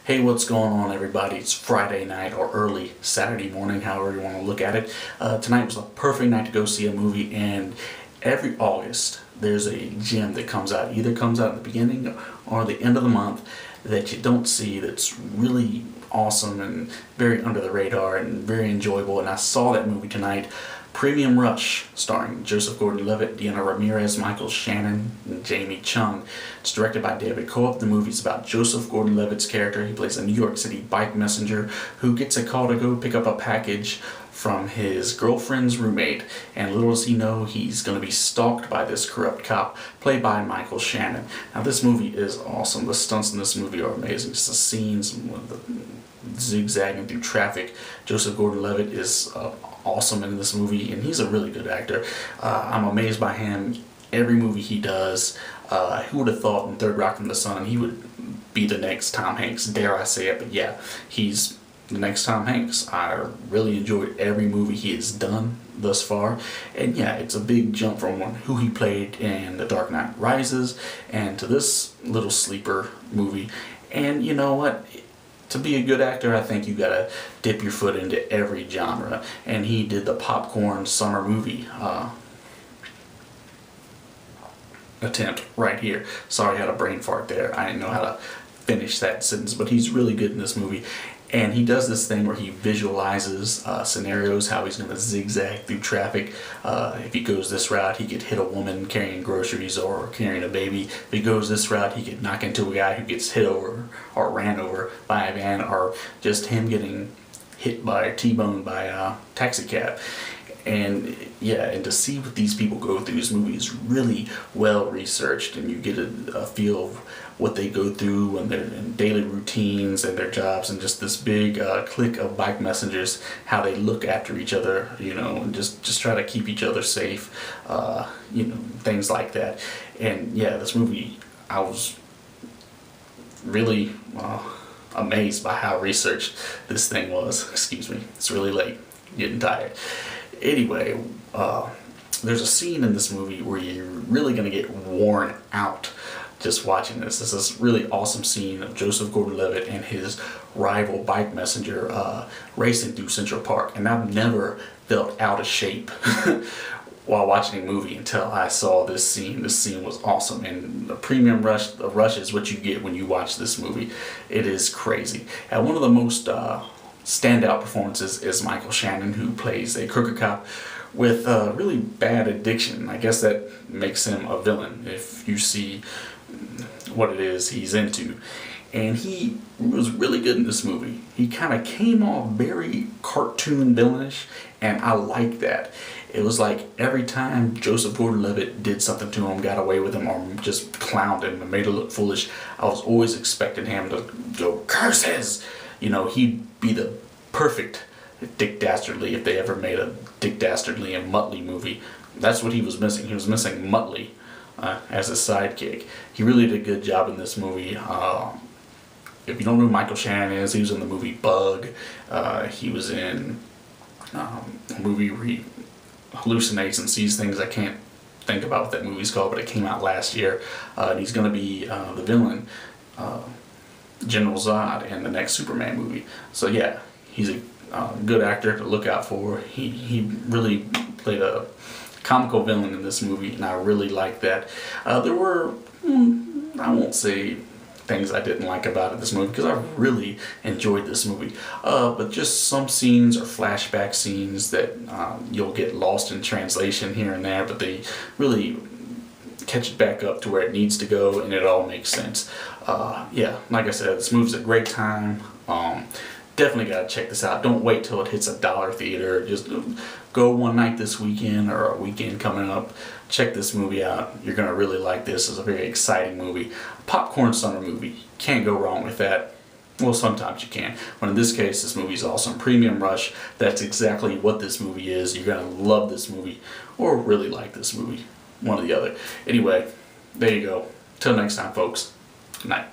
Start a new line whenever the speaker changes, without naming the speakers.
Hey, what's going on, everybody? It's Friday night or early Saturday morning, however you want to look at it. Tonight was a perfect night to go see a movie, and every August there's a gem that comes out. Either comes out at the beginning or the end of the month that you don't see, that's really awesome and very under the radar and very enjoyable. And I saw that movie tonight, Premium Rush, starring Joseph Gordon-Levitt, Dania Ramirez, Shannon, and Jamie Chung. It's directed by Koepp. The movie's about Joseph Gordon-Levitt's character. He plays a New York City bike messenger who gets a call to go pick up a package from his girlfriend's roommate, and little does he know he's going to be stalked by this corrupt cop played by Shannon. Now this movie is awesome. The stunts in this movie are amazing. Just the scenes, the zigzagging through traffic. Joseph Gordon-Levitt is awesome in this movie, and he's a really good actor. I'm amazed by him. Every movie he does, who would have thought in Third Rock from the Sun he would be the next Tom Hanks, dare I say it, but yeah, he's the next Tom Hanks. I really enjoyed every movie he has done thus far, and yeah, it's a big jump from who he played in The Dark Knight Rises and to this little sleeper movie. And you know what? To be a good actor, I think you gotta dip your foot into every genre, and he did the popcorn summer movie attempt right here. Sorry, I had a brain fart there. I didn't know how to finish that sentence, but he's really good in this movie. And he does this thing where he visualizes scenarios, how he's going to zigzag through traffic. If he goes this route, he could hit a woman carrying groceries or carrying a baby. If he goes this route, he could knock into a guy who gets hit over or ran over by a van, or just him getting hit by, T-boned by a taxi cab. And yeah, and to see what these people go through, this movie is really well researched, and you get a feel of what they go through and their daily routines and their jobs, and just this big clique of bike messengers, how they look after each other, you know, and just try to keep each other safe, you know, things like that. And yeah, this movie, I was really amazed by how researched this thing was. Excuse me, it's really late, getting tired. Anyway, there's a scene in this movie where you're really going to get worn out just watching this. This is really awesome scene of Joseph Gordon-Levitt and his rival bike messenger racing through Central Park. And I've never felt out of shape while watching a movie until I saw this scene. This scene was awesome, and the premium rush is what you get when you watch this movie. It is crazy. And one of the most standout performances is Shannon, who plays a crooked cop with a really bad addiction. I guess that makes him a villain if you see what it is he's into. And he was really good in this movie. He kind of came off very cartoon villainish, and I like that. It was like every time Joseph Gordon-Levitt did something to him, got away with him, or just clowned him and made him look foolish, I was always expecting him to go, "Curses!" You know, he'd be the perfect Dick Dastardly if they ever made a Dick Dastardly and Muttley movie. That's what he was missing. He was missing Muttley as a sidekick. He really did a good job in this movie. If you don't know who Shannon is, he was in the movie Bug. He was in a movie where he hallucinates and sees things. I can't think about what that movie's called, but it came out last year. And he's going to be the villain, General Zod, in the next Superman movie. So yeah, he's a good actor to look out for. He really played a comical villain in this movie, and I really liked that. There were, I won't say things I didn't like about this movie, because I really enjoyed this movie, but just some scenes or flashback scenes that you'll get lost in translation here and there, but they really catch it back up to where it needs to go, and it all makes sense. Yeah, like I said, this movie's a great time. Definitely gotta check this out. Don't wait till it hits $1 theater. Just go one night this weekend or a weekend coming up. Check this movie out. You're gonna really like this. It's a very exciting movie. Popcorn summer movie. Can't go wrong with that. Well, sometimes you can. But in this case, this movie's awesome. Premium Rush. That's exactly what this movie is. You're gonna love this movie or really like this movie. One or the other. Anyway, there you go. Till next time, folks. Good night.